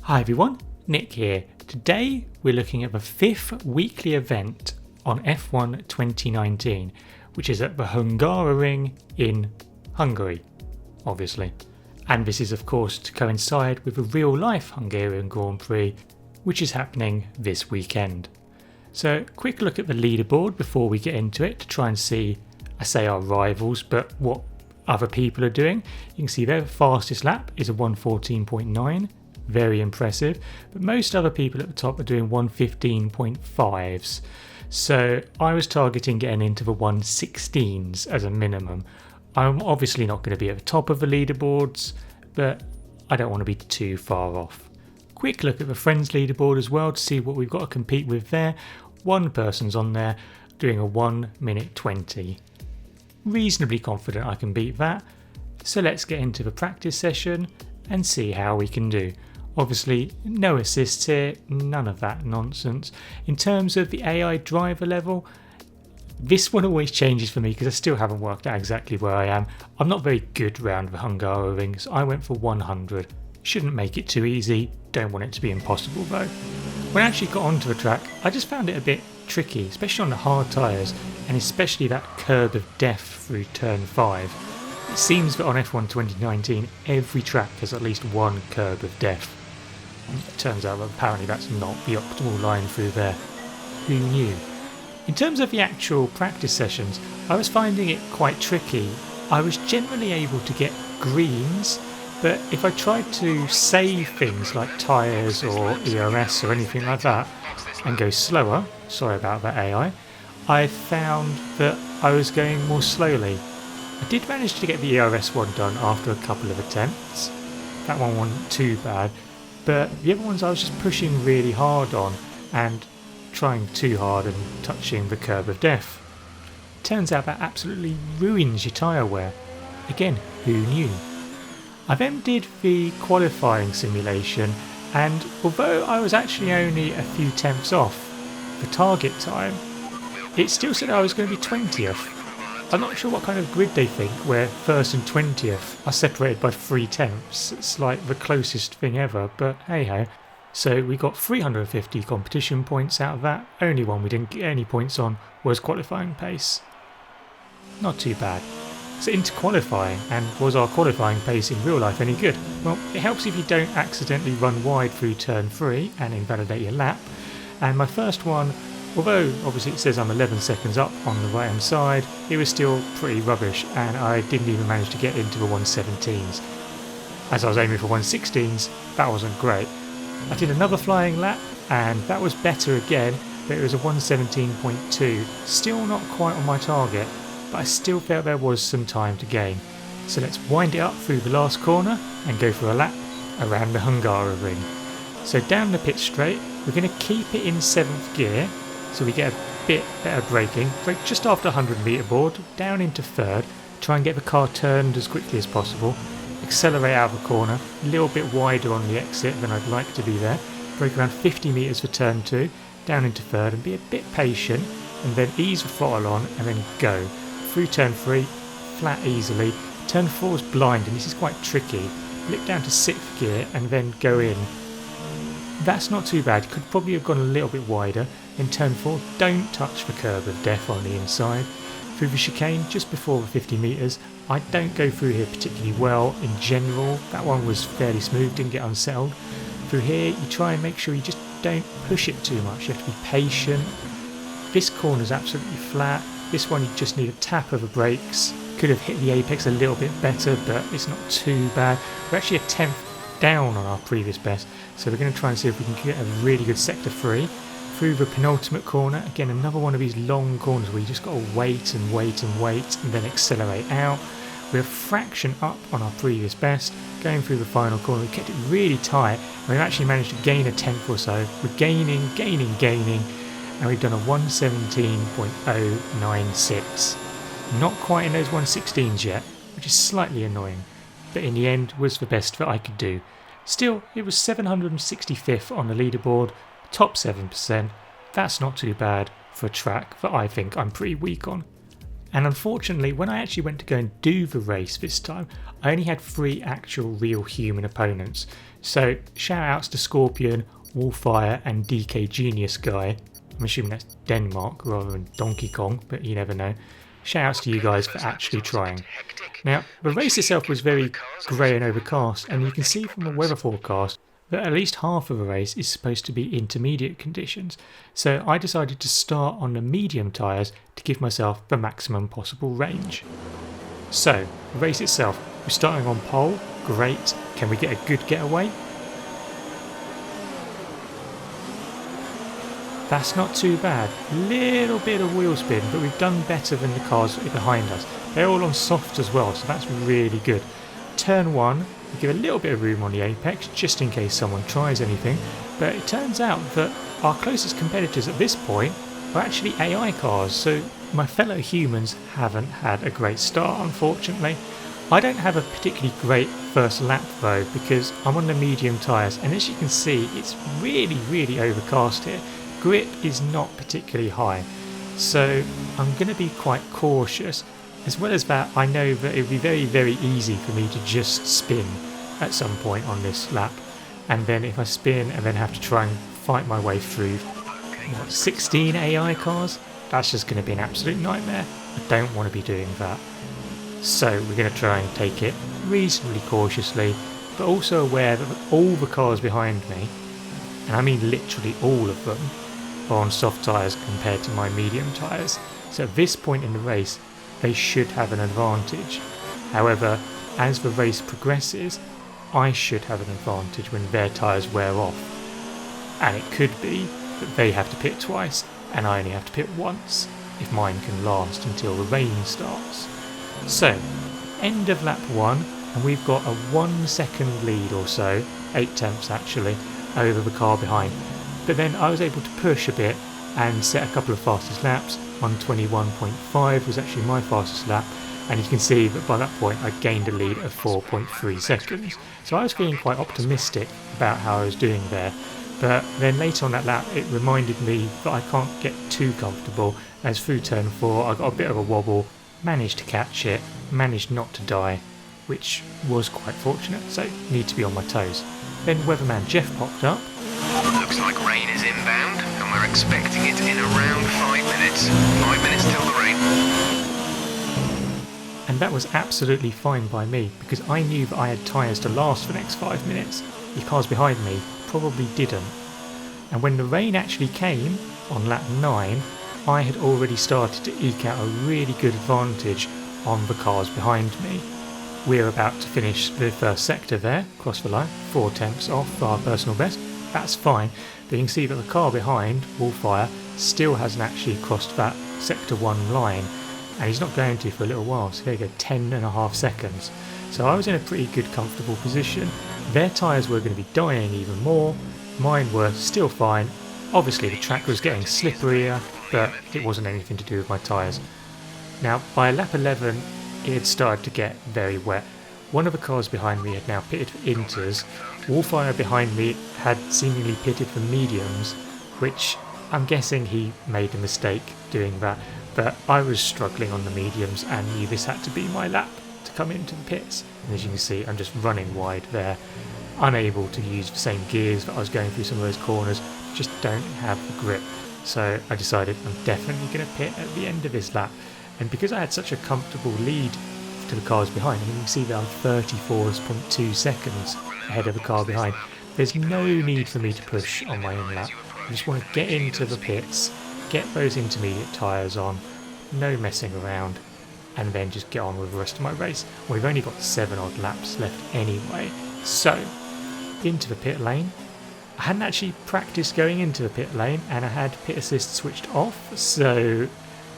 Hi everyone, Nick here. Today we're looking at the 5th weekly event on F1 2019, which is at the Hungaroring in Hungary, obviously. And this is of course to coincide with the real life Hungarian Grand Prix, which is happening this weekend. So quick look at the leaderboard before we get into it to try and see, I say our rivals, but what other people are doing. You can see their fastest lap is a 1:14.9. Very impressive, but most other people at the top are doing 1:15.5s. So I was targeting getting into the 1:16s as a minimum. I'm obviously not going to be at the top of the leaderboards, but I don't want to be too far off. Quick look at the friends leaderboard as well to see what we've got to compete with there. One person's on there doing a 1:20. Reasonably confident I can beat that. So let's get into the practice session and see how we can do. Obviously, no assists here, none of that nonsense. In terms of the AI driver level, this one always changes for me because I still haven't worked out exactly where I am. I'm not very good round the Hungaroring, so I went for 100. Shouldn't make it too easy, don't want it to be impossible though. When I actually got onto the track, I just found it a bit tricky, especially on the hard tyres, and especially that curb of death through turn 5. It seems that on F1 2019, every track has at least one curb of death. It turns out that apparently that's not the optimal line through there. Who knew? In terms of the actual practice sessions, I was finding it quite tricky. I was generally able to get greens, but if I tried to save things like tyres or ERS or anything like that and go slower, sorry about that AI, I found that I was going more slowly. I did manage to get the ERS one done after a couple of attempts. That one wasn't too bad, but the other ones I was just pushing really hard on and trying too hard and touching the curb of death. Turns out that absolutely ruins your tyre wear. Again, who knew? I then did the qualifying simulation, and although I was actually only a few tenths off the target time, it still said I was going to be 20th. I'm not sure what kind of grid they think where 1st and 20th are separated by 3 tenths. It's like the closest thing ever, but hey ho. So we got 350 competition points out of that. Only one we didn't get any points on was qualifying pace. Not too bad. So into qualifying, and was our qualifying pace in real life any good? Well, it helps if you don't accidentally run wide through turn 3 and invalidate your lap. And my first one, although obviously it says I'm 11 seconds up on the right hand side, it was still pretty rubbish and I didn't even manage to get into the 1:17s. As I was aiming for 1:16s, that wasn't great. I did another flying lap and that was better again, but it was a 1:17.2, still not quite on my target, but I still felt there was some time to gain. So let's wind it up through the last corner and go for a lap around the Hungaroring. So down the pit straight, we're going to keep it in 7th gear, so we get a bit better braking. Brake just after 100 metre board, down into 3rd, try and get the car turned as quickly as possible, accelerate out of the corner, a little bit wider on the exit than I'd like to be there, brake around 50 metres for turn 2, down into 3rd and be a bit patient, and then ease the throttle on and then go. Through turn 3, flat easily, turn 4 is blind and this is quite tricky, blip down to 6th gear and then go in. That's not too bad, could probably have gone a little bit wider. In turn 4, don't touch the curb of death on the inside. Through the chicane, just before the 50 metres, I don't go through here particularly well in general. That one was fairly smooth, didn't get unsettled. Through here, you try and make sure you just don't push it too much, you have to be patient. This corner's absolutely flat. This one you just need a tap of the brakes. Could have hit the apex a little bit better, but it's not too bad. We're actually a 10th down on our previous best, so we're going to try and see if we can get a really good sector 3. Through the penultimate corner, again another one of these long corners where you just got to wait and wait and wait and then accelerate out. We're a fraction up on our previous best. Going through the final corner, we kept it really tight and we've actually managed to gain a tenth or so. We're gaining, and we've done a 1:17.096. Not quite in those 1:16s yet, which is slightly annoying, but in the end was the best that I could do. Still, it was 765th on the leaderboard, top 7%, that's not too bad for a track that I think I'm pretty weak on. And unfortunately, when I actually went to go and do the race this time, I only had 3 actual real human opponents. So shout outs to Scorpion, Wolfire and DK Genius Guy. I'm assuming that's Denmark rather than Donkey Kong, but you never know. Shout outs to you guys for actually trying. Now, the race itself was very grey and overcast, and you can see from the weather forecast that at least half of the race is supposed to be intermediate conditions. So I decided to start on the medium tyres to give myself the maximum possible range. So, the race itself, we're starting on pole, great. Can we get a good getaway? That's not too bad. Little bit of wheel spin, but we've done better than the cars behind us. They're all on soft as well, so that's really good. Turn 1, we give a little bit of room on the apex, just in case someone tries anything. But it turns out that our closest competitors at this point are actually AI cars, so my fellow humans haven't had a great start, unfortunately. I don't have a particularly great first lap though, because I'm on the medium tyres, and as you can see, it's really overcast here. Grip is not particularly high, so I'm going to be quite cautious. As well as that, I know that it would be very easy for me to just spin at some point on this lap, and then if I spin and then have to try and fight my way through 16 AI cars, that's just going to be an absolute nightmare. I don't want to be doing that. So we're going to try and take it reasonably cautiously, but also aware that all the cars behind me, and I mean literally all of them, are on soft tyres compared to my medium tyres. So at this point in the race, they should have an advantage. However, as the race progresses, I should have an advantage when their tyres wear off. And it could be that they have to pit twice and I only have to pit once if mine can last until the rain starts. So, end of lap 1, and we've got a 1 second lead or so, 8 tenths actually, over the car behind. But then I was able to push a bit and set a couple of fastest laps. 121.5 was actually my fastest lap, and you can see that by that point I gained a lead of 4.3 seconds. So I was feeling quite optimistic about how I was doing there. But then later on that lap it reminded me that I can't get too comfortable, as through turn 4 I got a bit of a wobble, managed to catch it, managed not to die, which was quite fortunate, so need to be on my toes. Then Weatherman Jeff popped up. Looks like rain is inbound, and we're expecting it in around 5 minutes. 5 minutes till the rain. And that was absolutely fine by me, because I knew that I had tyres to last for the next 5 minutes. The cars behind me probably didn't. And when the rain actually came, on lap 9, I had already started to eke out a really good advantage on the cars behind me. We're about to finish the first sector there, across the line, 4 tenths off our personal best. That's fine, but you can see that the car behind, Wolfire, still hasn't actually crossed that sector 1 line, and he's not going to for a little while, so there you go, 10.5 seconds. So I was in a pretty good comfortable position. Their tyres were going to be dying even more, mine were still fine. Obviously the track was getting slipperier, but it wasn't anything to do with my tyres. Now by lap 11 it had started to get very wet. One of the cars behind me had now pitted for inters. Wolfire behind me had seemingly pitted for mediums, which I'm guessing he made a mistake doing that, but I was struggling on the mediums and knew this had to be my lap to come into the pits. And as you can see, I'm just running wide there, unable to use the same gears that I was going through some of those corners, just don't have the grip. So I decided I'm definitely going to pit at the end of this lap. And because I had such a comfortable lead to the cars behind, and you can see that I'm 34.2 seconds ahead of the car behind, there's no need for me to push on my own lap. I just want to get into the pits, get those intermediate tyres on, no messing around, and then just get on with the rest of my race. We've only got 7 odd laps left anyway. So, into the pit lane. I hadn't actually practiced going into the pit lane, and I had pit assist switched off, so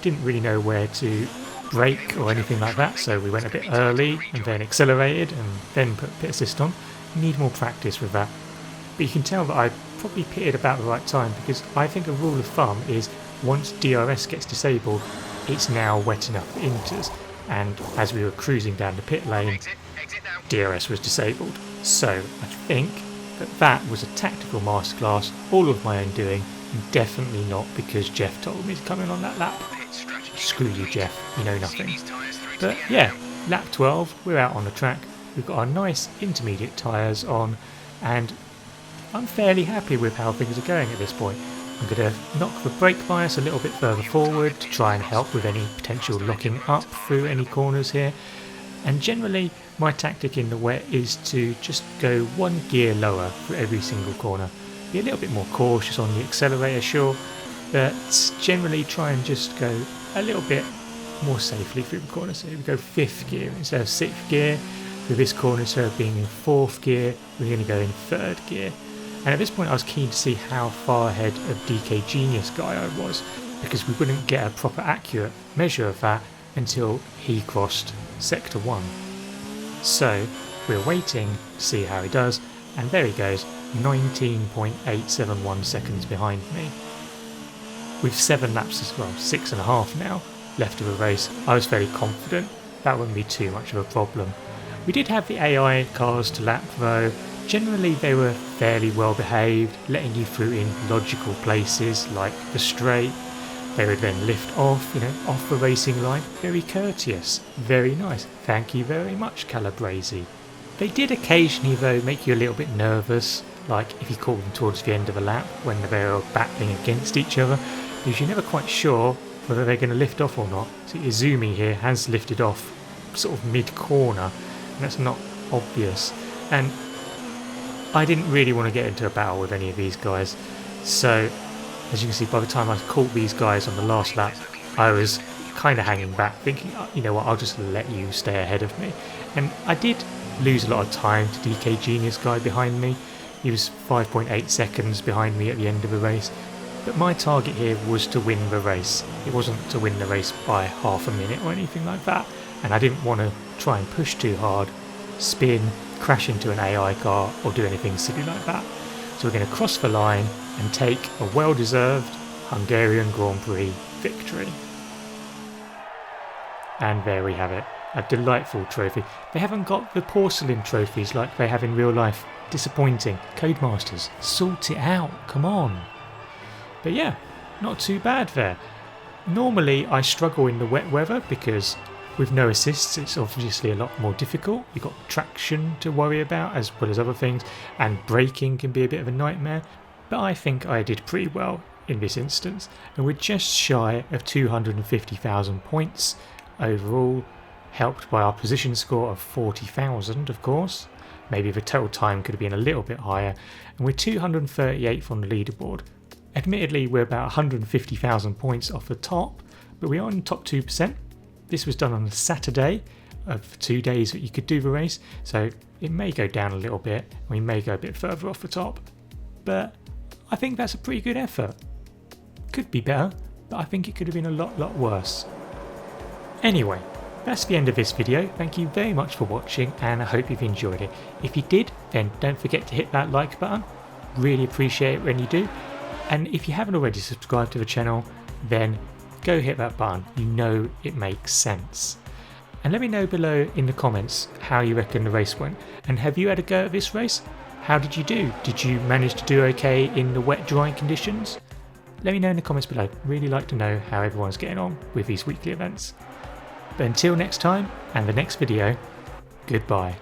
didn't really know where to brake or anything like that, so we went a bit early and then accelerated and then put pit assist on. Need more practice with that. But you can tell that I probably pitted about the right time, because I think a rule of thumb is once DRS gets disabled, it's now wet enough for inters, and as we were cruising down the pit lane, DRS was disabled. So I think that was a tactical masterclass, all of my own doing, and definitely not because Jeff told me to come in on that lap. screw you Jeff, you know nothing. But yeah, lap 12, we're out on the track, we've got our nice intermediate tyres on, and I'm fairly happy with how things are going at this point. I'm going to knock the brake bias a little bit further forward to try and help with any potential locking up through any corners here. And generally my tactic in the wet is to just go one gear lower for every single corner. Be a little bit more cautious on the accelerator, sure, but generally try and just go a little bit more safely through the corner. So we go 5th gear instead of 6th gear. With this corner, instead of being in 4th gear, we're going to go in 3rd gear. And at this point I was keen to see how far ahead of DK Genius guy I was, because we wouldn't get a proper accurate measure of that until he crossed sector 1. So we're waiting to see how he does, and there he goes, 19.871 seconds behind me. With 7 laps as well, 6.5 now left of the race, I was fairly confident that wouldn't be too much of a problem. We did have the AI cars to lap though. Generally they were fairly well behaved, letting you through in logical places like the straight. They would then lift off, off the racing line. Very courteous, very nice. Thank you very much, Calabrese. They did occasionally though make you a little bit nervous, like if you caught them towards the end of a lap when they were battling against each other, because you're never quite sure whether they're going to lift off or not. So Izumi here has lifted off sort of mid-corner, and that's not obvious. And I didn't really want to get into a battle with any of these guys, so as you can see, by the time I caught these guys on the last lap, I was kind of hanging back, thinking, you know what, I'll just let you stay ahead of me. And I did lose a lot of time to DK Genius guy behind me. He was 5.8 seconds behind me at the end of the race, but my target here was to win the race. It wasn't to win the race by half a minute or anything like that, and I didn't want to try and push too hard, spin, crash into an AI car or do anything silly like that. So we're going to cross the line and take a well-deserved Hungarian Grand Prix victory. And there we have it, a delightful trophy. They haven't got the porcelain trophies like they have in real life. Disappointing. Codemasters, sort it out, come on. But yeah, not too bad there. Normally I struggle in the wet weather because with no assists it's obviously a lot more difficult. You've got traction to worry about as well as other things, and braking can be a bit of a nightmare, but I think I did pretty well in this instance, and we're just shy of 250,000 points overall, helped by our position score of 40,000 of course. Maybe the total time could have been a little bit higher, and we're 238th on the leaderboard. Admittedly we're about 150,000 points off the top, but we are in the top 2%. This was done on a Saturday of 2 days that you could do the race, so it may go down a little bit, and we may go a bit further off the top, but I think that's a pretty good effort. Could be better, but I think it could have been a lot worse. Anyway, that's the end of this video. Thank you very much for watching, and I hope you've enjoyed it. If you did, then don't forget to hit that like button. Really appreciate it when you do. And if you haven't already subscribed to the channel, then go hit that button. You know it makes sense. And let me know below in the comments how you reckon the race went. And have you had a go at this race? How did you do? Did you manage to do okay in the wet, dry conditions? Let me know in the comments below. Really like to know how everyone's getting on with these weekly events. But until next time and the next video, goodbye.